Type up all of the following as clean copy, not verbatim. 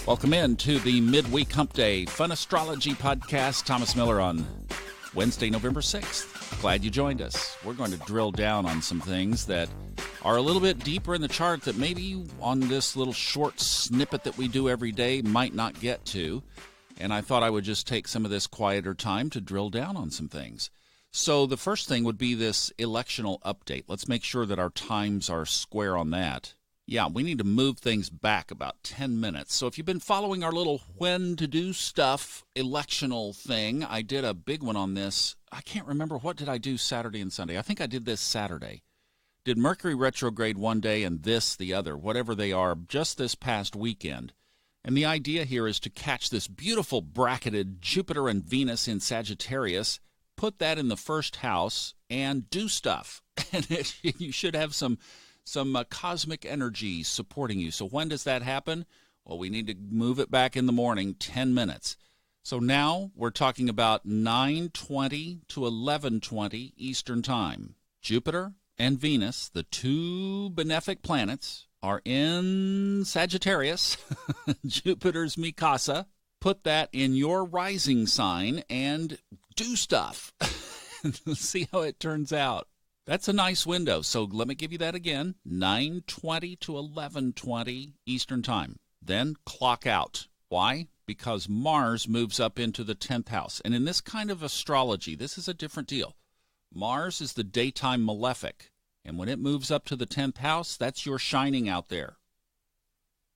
Welcome in to the Midweek Hump Day Fun Astrology Podcast. Thomas Miller on Wednesday, November 6th. Glad you joined us. We're going to drill down on some things that are a little bit deeper in the chart that maybe on this little short snippet that we do every day might not get to. And I thought I would just take some of this quieter time to drill down on some things. So the first thing would be this electional update. Let's make sure that our times are square on that. Yeah, we need to move things back about 10 minutes. So if you've been following our little when to do stuff electional thing, I did a big one on this. I can't remember, what did I do Saturday and Sunday? I think I did this Saturday. Did Mercury retrograde one day and this the other, whatever they are, just this past weekend. And the idea here is to catch this beautiful bracketed Jupiter and Venus in Sagittarius, put that in the first house, and do stuff. And you should have some cosmic energy supporting you. So when does that happen? Well, we need to move it back in the morning, 10 minutes. So now we're talking about 9:20 to 11:20 Eastern Time. Jupiter and Venus, the two benefic planets, are in Sagittarius, Jupiter's Mikasa. Put that in your rising sign and do stuff. See how it turns out. That's a nice window. So let me give you that again. 9:20 to 11:20 Eastern Time. Then clock out. Why? Because Mars moves up into the 10th house. And in this kind of astrology, this is a different deal. Mars is the daytime malefic. And when it moves up to the 10th house, that's your shining out there.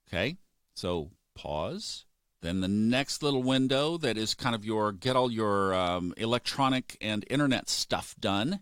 Okay? So pause. Then the next little window that is kind of your get all your electronic and internet stuff done.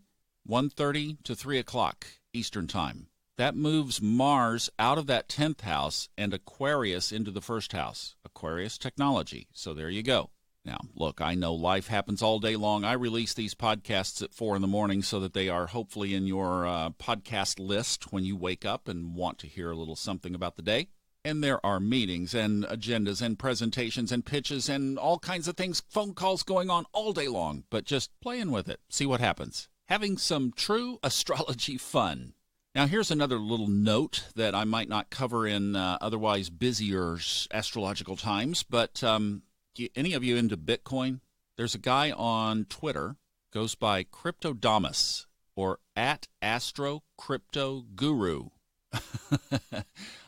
1:30 to 3 o'clock Eastern Time. That moves Mars out of that 10th house and Aquarius into the first house. Aquarius technology. So there you go. Now, look, I know life happens all day long. I release these podcasts at 4 in the morning so that they are hopefully in your podcast list when you wake up and want to hear a little something about the day. And there are meetings and agendas and presentations and pitches and all kinds of things, phone calls going on all day long. But just playing with it. See what happens. Having some true astrology fun. Now, here's another little note that I might not cover in otherwise busier astrological times, but any of you into Bitcoin? There's a guy on Twitter, goes by Cryptodamus, or @AstroCryptoGuru.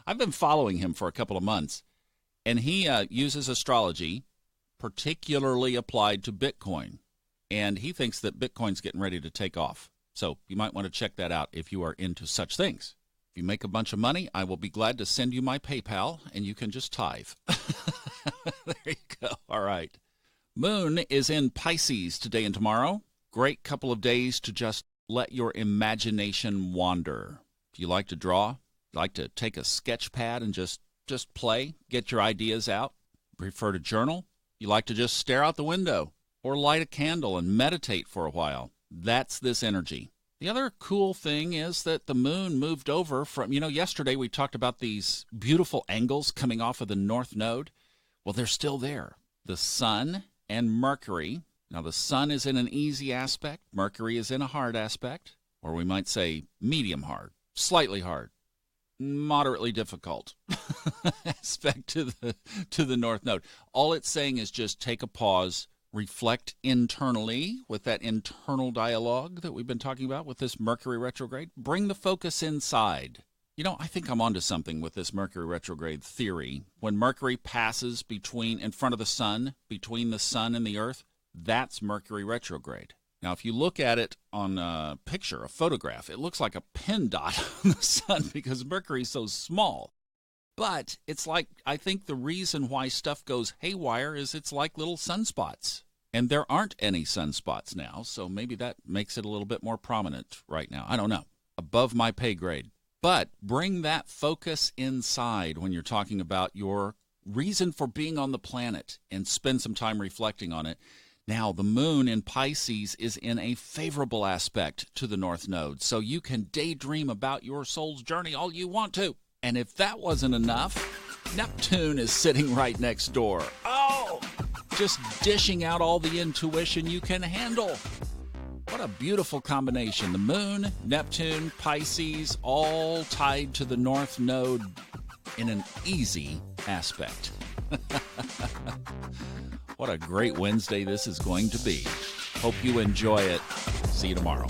I've been following him for a couple of months, and he uses astrology, particularly applied to Bitcoin. And he thinks that Bitcoin's getting ready to take off. So you might want to check that out if you are into such things. If you make a bunch of money, I will be glad to send you my PayPal, and you can just tithe. There you go. All right. Moon is in Pisces today and tomorrow. Great couple of days to just let your imagination wander. If you like to draw, like to take a sketch pad and just play, get your ideas out, prefer to journal, you like to just stare out the window, or light a candle and meditate for a while. That's this energy. The other cool thing is that the moon moved over from, yesterday we talked about these beautiful angles coming off of the north node. Well, they're still there. The sun and Mercury. Now, the sun is in an easy aspect. Mercury is in a hard aspect, or we might say medium hard, slightly hard, moderately difficult aspect to the north node. All it's saying is just take a pause, reflect internally with that internal dialogue that we've been talking about with this Mercury retrograde. Bring the focus inside. I think I'm onto something with this Mercury retrograde theory. When Mercury passes in front of the sun, between the sun and the earth, that's Mercury retrograde. Now, if you look at it on a picture, a photograph, it looks like a pin dot on the sun because Mercury's so small. But it's like, I think the reason why stuff goes haywire is it's like little sunspots. And there aren't any sunspots now, so maybe that makes it a little bit more prominent right now. I don't know. Above my pay grade. But bring that focus inside when you're talking about your reason for being on the planet and spend some time reflecting on it. Now, the moon in Pisces is in a favorable aspect to the north node, so you can daydream about your soul's journey all you want to. And if that wasn't enough, Neptune is sitting right next door. Oh, just dishing out all the intuition you can handle. What a beautiful combination. The moon, Neptune, Pisces, all tied to the north node in an easy aspect. What a great Wednesday this is going to be. Hope you enjoy it. See you tomorrow.